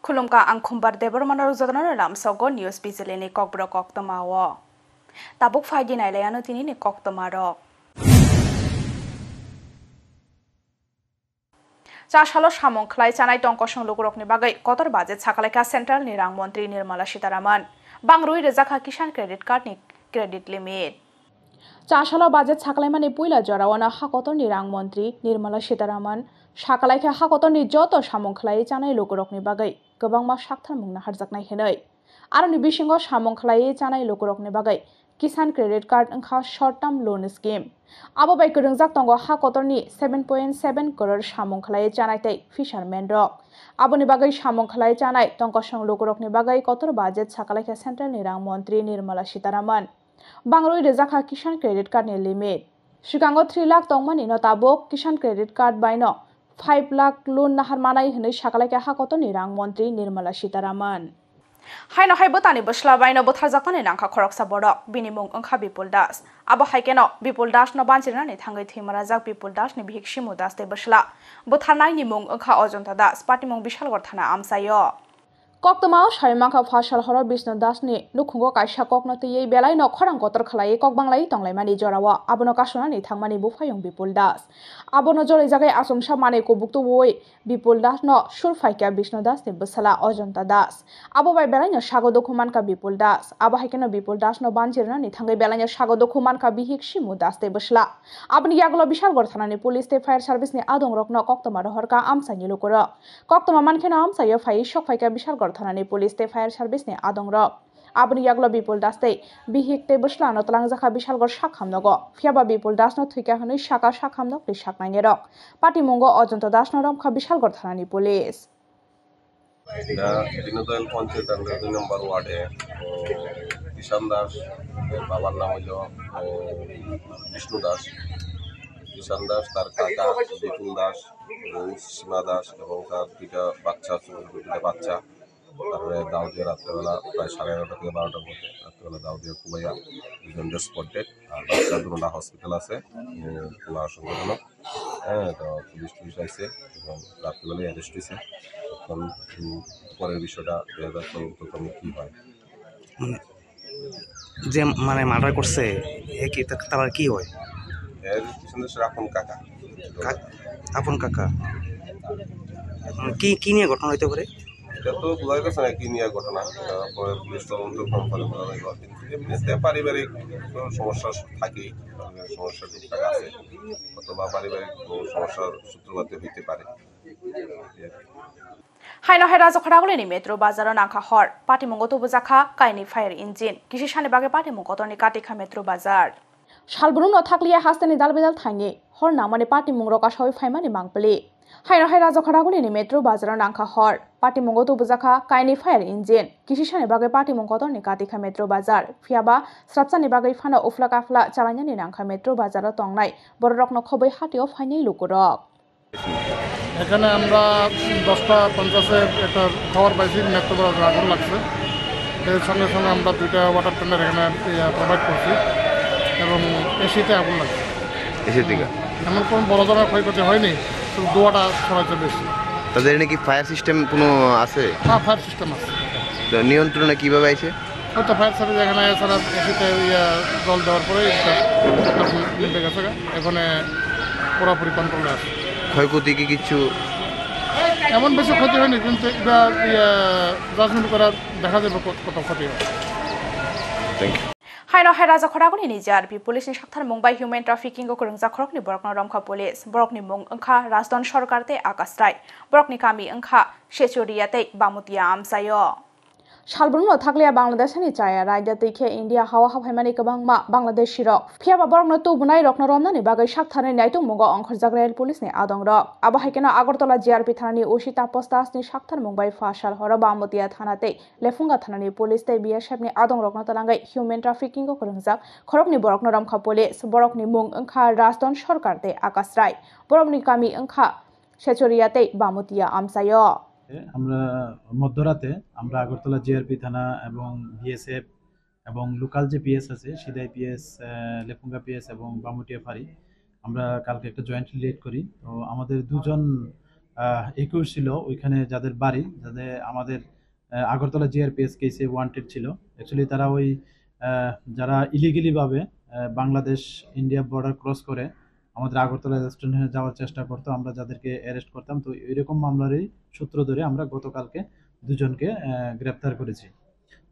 Khulumka ang khumbar debor manar jodana ram sogo news bizele ni kokbro koktamawo. Tabuk faidi nai layano tini ni koktamaro. চাশালো সামংখ্লাই চানাই টংকসং লোকরকনি বাগৈ কতর budget সাকালাইকা central ni rang মন্ত্রী নির্মলা সীতারামন বাংরুই রেজাখা Kisan credit card ni credit limit চাশালো budget সাকালাইমানি পুইলা জরাওয়ানা হাকতর ni rang মন্ত্রী নির্মলা সীতারামন সাকালাইকা হাকতর ni যত সামংখ্লাই চানাই লোকরকনি বাগৈ গোবাংমা সাকথার মুংনা হারজাকনাই হেनै আরনি বিসিঙ্গ সামংখ্লাই চানাই লোকরকনি বাগৈ কিষান ক্রেডিট কার্ড ওংখা short term loan scheme abo bai korungjak tongo ha kotorni 7.7 crore samung khlai chanai tei fisherman rok aboni bagai samung khlai chanai tongkosong lokorokni bagai kotor budget sakalaikha central ni rang mantri nirmala sitaraman bangroi rejakha kisan credit card ni limit sigango 3 lakh tongmani no tabok kisan credit card baino 5 lakh loan nahar manai hinai sakalaikha ha kotorni rang mantri nirmala sitaraman Haino hai botani bosla baino bothajakani nangkha khoroksa borok binimung onkha Bipul Das abo haikeno Bipul Das no banchirna ni thangai thimarajak Bipul Das ni bhikshi mudas te bosla botharnai ni mung onkha Ajonta Das patimung Bishalgor thana amsayo Koktama Shaimangkha Fashal Horo Bishnu Das ni nukhungo kaisa kokno tei belai no khorang kotor khlai kok banglai tonglaimani jorawa abono kasona ni thangmani bufayong Bipul Das abono jori jagai asumsa mane kobuktu boi Bipul Das no surfaika Bishnu Das ni bosala Ajonta Das abo bai belai no sagodo khumanka Bipul Das abo haikeno Bipul Das no banjirna ni thangai belai no sagodo khumanka bihikshi mudas te bosla aboni yagulo Bishalgor thanani police te fire service ni adong rokno koktama rohorka amsani lukoro koktama mankeno amsayo phai sokfaika Bishalgor thanani police te fire service ni adong rok aboni yagulo Bipul Das te bihik te bosla no tlangjaka Bishalgor sakhamnogo phiaba Bipul Das no thuika hwnoi saka sakhamnog ni saknaini rok patimungo Ajonta Das no romkha Bishalgor thanani police Deendayal panchayat 2 নম্বর ওয়ার্ডে কিষান দাস বাবার নাম হইল বিষ্ণু দাস কিষান দাস তার কাকা বিপুল দাস সীমা দাস এবং তার দুইটা বাচ্চা তারপরে দাউদিয়া রাত্রেবেলা প্রায় 11:30 থেকে 12টার মধ্যে রাত্রেবেলা দাউদিয়া কুবাইয়া দুজন স্পট ডেড আর বাচ্চা দুটা হসপিটাল আছে খোলা সংগঠন তো পুলিশ আইছে এবং রাত্রেবেলা অ্যারেস্ট হয়েছে এখন পরের বিষয়টা তদন্ত কি হয় যে মানে মার্ডার করছে কি তার কি হয় এর পিছনে আপন কাকা কি নিয়ে ঘটনা হইতে পারে এটা তো বোঝা যাচ্ছে না কি নিয়ে ঘটনা পরে পুলিশ তদন্ত করে বোঝা যাবে কিন্তু এমনিতে পারিবারিক সমস্যা থাকেই সমস্যা টুকটাক আছে অথবা পারিবারিক সমস্যার সূত্রপাত হইতে পারে Haino hai rajo khoragole ni metro bazar nangkha hor patimungo to bujaka kaini fire engine kisi sane bage patimungo to ni katikha metro bazar Shalbrum no thakliya hastani dalbedal thangi hor namani patimung roka shoi faimani mangpli Haino hai rajo khoragole ni metro bazar nangkha hor patimungo to bujaka kaini fire engine kisi sane bage patimungo to ni katikha metro bazar phiaba srapsani bage phano ufla kafla chalanya ni nangkha metro bazar tongnai borokno khoboi hatio fainai lukurok এখানে আমরা 10:50 একটা খবর পাইছি metro বাজারে আগুন লাগছে এর সঙ্গে সঙ্গে আমরা দুইটা ওয়াটার ট্যাঙ্কার এখানে প্রোভাইড করছি এবং এসিতে আগুন লাগছে এসি থেকে এমন কোনো বড় ধরনের ক্ষয়ক্ষতি হয়নি শুধু দোয়াটা সবাইতে বেশি তাদের নাকি ফায়ার সিস্টেম কোনো আছে হ্যাঁ ফায়ার সিস্টেম আছে তো নিয়ন্ত্রণে কীভাবে আছে হয়তো ফায়ার সার্ভিস এখানে এছাড়া এসিতে জল দেওয়ার পরে নিভে গেছে এখানে পুরোপুরি কন্ট্রোলে আছে ক্ষয়ক্ষতি কি কিছু এমন বেশি ক্ষতি হয়নি কিন্তু জাজমেন্ট করা দেখা যাবে কত ক্ষতি হয় Haino hai raja khoragoni ni JRP police ni sakthar mungbai human trafficking ko kurungja khorok ni borokno romkha police borok ni mung onkha Rajdon Sarkar te Akash Rai borok ni kami onkha Shechoria te Bamutia amsayo Shalbrum no thakliya Bangladesh ni chaya raida teikhe India hawa hawaimani kabangma Bangladesh rok phiaba borokno tu bunai rokno romnani bagai sakthane naitung mungo onkhorjak rail police ni adong rok abo haikeno Agartala JRP thanani Oshita Postas ni sakthar mungbai Fashal Horo Bamutia thana te Lefunga thanani police te BSF ni adong rokno talangai human trafficking ko kurungjak khorok ni borokno romkha police borok ni mung onkha Rajdon Sarkar te Akash Rai borok ni kami onkha Shechoria te Bamutia amsayo আমরা মধ্যরাতে আমরা Agartala GRP থানা এবং BSF এবং local যে PS আছে সিদাই PS Lefunga PS এবং বামুটিয়া ফাঁড়ি আমরা কালকে একটা জয়েন্ট লিড করি তো আমাদের দুজন একুশ ছিল, ওইখানে যাদের বাড়ি, যাদের আমাদের আগরতলা জিআরপিএস কেসে ওয়ান্টেড ছিল। অ্যাকচুয়ালি তারা ওই যারা ইলিগেলি ভাবে বাংলাদেশ ইন্ডিয়া বর্ডার ক্রস করে আমাদের আগরতলা রেস্টুরেন্টে যাওয়ার চেষ্টা করতো, আমরা যাদেরকে অ্যারেস্ট করতাম। তো এরকম মামলারই সূত্র ধরে আমরা গতকালকে দুজনকে গ্রেপ্তার করেছি।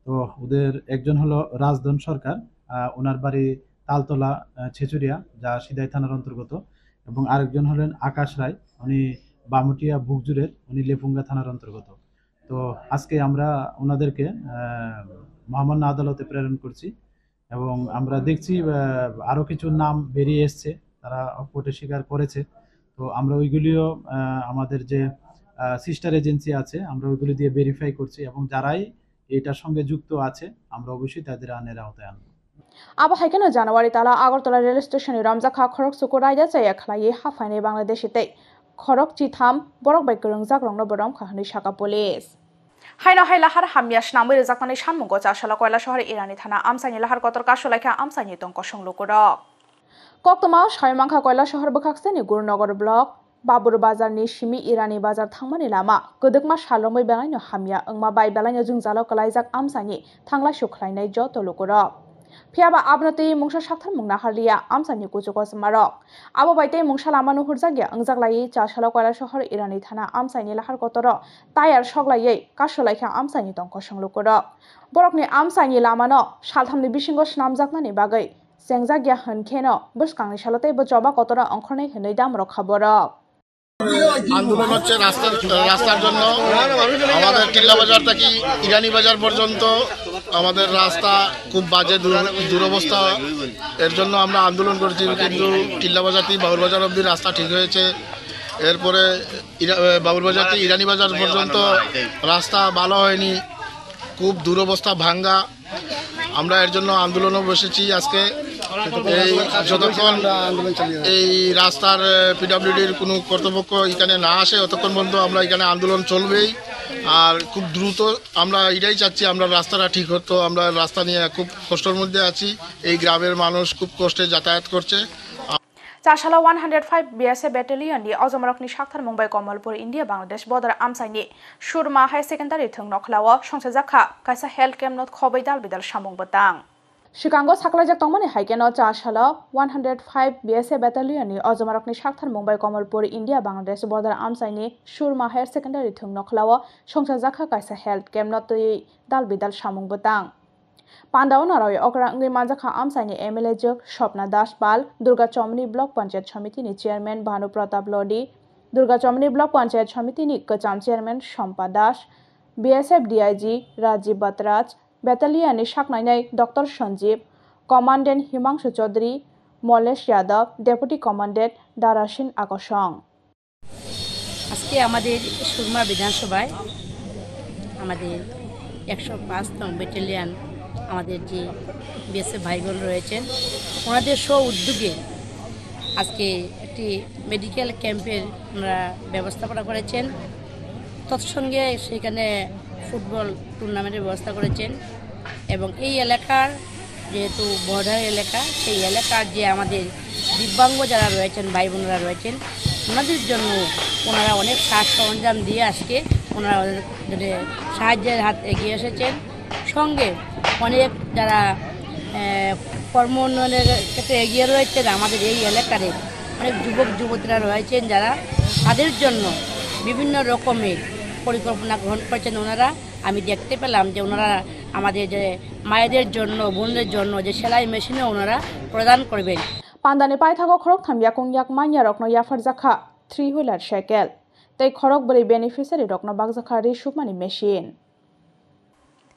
তো ওদের একজন হলো রাজধন সরকার, ওনার বাড়ি তালতলা ছেচুরিয়া, যা সিদাই থানার অন্তর্গত, এবং আরেকজন হলেন আকাশ রায়, উনি বামুটিয়া বুকজুরের, উনি লেপুঙ্গা থানার অন্তর্গত। তো আজকে আমরা ওনাদেরকে মহামান্য আদালতে প্রেরণ করছি এবং আমরা দেখছি আরও কিছু নাম বেরিয়ে এসছে, তারা কোর্টে স্বীকার করেছে। তো আমরা ওইগুলিও আমাদের যে সিস্টার এজেন্সি আছে আমরা ওইগুলি দিয়ে ভেরিফাই করছি এবং যারাই এটার সঙ্গে যুক্ত আছে আমরা অবশ্যই তাদের আইনের আওতায় আনবো। আবহাওয়া জানুয়ারি তালা আগরতলা রেল স্টেশনে রমজাখা খরক সুকু রায়জা চাইয়া খালাই হাফাইনে বাংলাদেশিতে খরক চিথাম বরক বাই গরংজাক রংনো বরম খাহানি শাখা পুলিশ হাইনো হাই লাহার হামিয়াস নামে রেজাকনানি সানমুগো চাশালা কয়লা শহরে ইরানি থানা আমসাইনি লাহার কতর কাশলাইখা আমসাইনি তঙ্ক সংলুকুরক কক্তমা সায়মাংখা কয়লা শহর বখাকসেনি গুরুনগর ব্লক বাবুর বাজার नि सिमी इरानी बाजार थांमानि लामा गदकमा सालमै बेलायनो हामिया ओंमा बाय बेलायनो जोंजालो कलाइजाक आमसानि थांलाय सुख्लायनाय जत लुकुरक फियाबा आबनति मुंसा साथार मुंना हारिया आमसानि कुचुकस मारक आबो बायते मुंसा लामा नुहुरजागिया ओंजागलायै चाशालो कयला शहर इरानी थाना आमसानि लाहार कतर टायार सगलायै कासलायखा आमसानि तंक संलुकुरक बरकनि आमसानि लामानो सालथामनि बिसिंगो स्नामजाकनानि बागै जेंजागिया होनखेनो बसकांनि सालते बजबा कतर अंखरनाय हनै दामरक खबरक আন্দোলন হচ্ছে রাস্তার জন্য। আমাদের টিল্লা বাজার থেকে ইরানি বাজার পর্যন্ত আমাদের রাস্তা খুব বাজে দুরবস্থা, এর জন্য আমরা আন্দোলন করছি। কিন্তু টিল্লা বাজার থেকে বাবুর বাজার অবধি রাস্তা ঠিক হয়েছে, এরপরে বাবুর বাজার থেকে ইরানি বাজার পর্যন্ত রাস্তা ভালো হয়নি, খুব দুরবস্থা ভাঙ্গা। আমরা এর জন্য আন্দোলনও বসেছি আজকে। এই যতক্ষণ এই রাস্তার পিডব্লিউডির কোনো কর্তৃপক্ষ এখানে না আসে ততক্ষণ পর্যন্ত আমরা এখানে আন্দোলন চলবেই। আর খুব দ্রুত আমরা এটাই চাচ্ছি, আমরা রাস্তাটা ঠিক হতো। আমরা রাস্তা নিয়ে খুব কষ্টের মধ্যে আছি, এই গ্রামের মানুষ খুব কষ্টে যাতায়াত করছে। चाशाला 105 BSF ব্যাটালিয়নनि अजमरकनि साक्थार मुंबाइ कमलपुर इन्डिया बांग्लादेश बर्डार आमसाइनि सुरमा हाई सेकेन्डारि थों नखलाव संसाजाखा कायसा हेल्थ केम्प नट खबै दाल बिदाल सामुं बतां शिकांगो साकलाइजाक तंमानि हाइकेनो चाशाला 105 BSF ব্যাটালিয়নनि अजमरकनि साक्थार मुंबाइ कमलपुर इन्डिया बांग्लादेश बर्डार आमसाइनि सुरमा हाई सेकेन्डारि थों नखलाव संसाजाखा कायसा हेल्थ केम्प नट दाल बिदाल सामुं बतां पांडाव नाराय अग्रांगनि मानजाखा आमसाइनि एमएलए जग स्वप्ना दास पाल दुर्गा चमनी ब्लक पंचायत समितिनि चेयरमैन भानु प्रताप लोडी दुर्गा चमनी ब्लक पंचायत समितिनि कचाम chairman Shampa Das BSF DIG Rajiv Batraj ব্যাটালিয়নनि साकनायनाय doctor Sanjeev commandant Himanshu Chaudhary Malesh Yadav deputy commandant दारासिन আকর্ষণ আজকে আমাদের সুরমা বিধানসভায় আমাদের 105 নং ব্যাটালিয়ন আমাদের যে বিএসএফ ভাইবোন রয়েছেন ওনাদের স্ব উদ্যোগে আজকে একটি মেডিকেল ক্যাম্পের ওনারা ব্যবস্থাপনা করেছেন। তৎসঙ্গে সেখানে ফুটবল টুর্নামেন্টের ব্যবস্থা করেছেন এবং এই এলাকার যেহেতু বর্ডার এলাকা, সেই এলাকার যে আমাদের দিব্যাঙ্গ যারা রয়েছেন ভাই বোনেরা রয়েছেন ওনাদের জন্য ওনারা অনেক সাজ সরঞ্জাম দিয়ে আজকে ওনারা সাহায্যের হাত এগিয়ে এসেছেন। সঙ্গে অনেক যারা কর্ম উন্নয়নের ক্ষেত্রে এগিয়ে রয়েছেন আমাদের এই এলাকার অনেক যুবক যুবতীরা রয়েছেন যারা তাদের জন্য বিভিন্ন রকমের পরিকল্পনা গ্রহণ করেছেন ওনারা। আমি দেখতে পেলাম যে ওনারা আমাদের যে মায়েদের জন্য বোনদের জন্য যে সেলাই মেশিনও ওনারা প্রদান করবেন। পান্দানি পাইথাগো খরক থামিয়া কুংয়াক মাইয়া রকনো ইয়াফার জাখা 3 হুইলার সাইকেল তাই খরক বলি বেনিফিশিয়ারি রকনো বাগজাখা রিসুপমানি মেশিন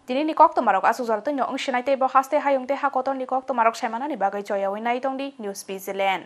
दिनै कक्त मारक आसुजाल तैनो अंशनाय तेबो हास्ते हायुंते हाकतर नि कक्त मारक सायमानानि बागै जयावै नायतंदि न्यूज बिजिलेन्ड।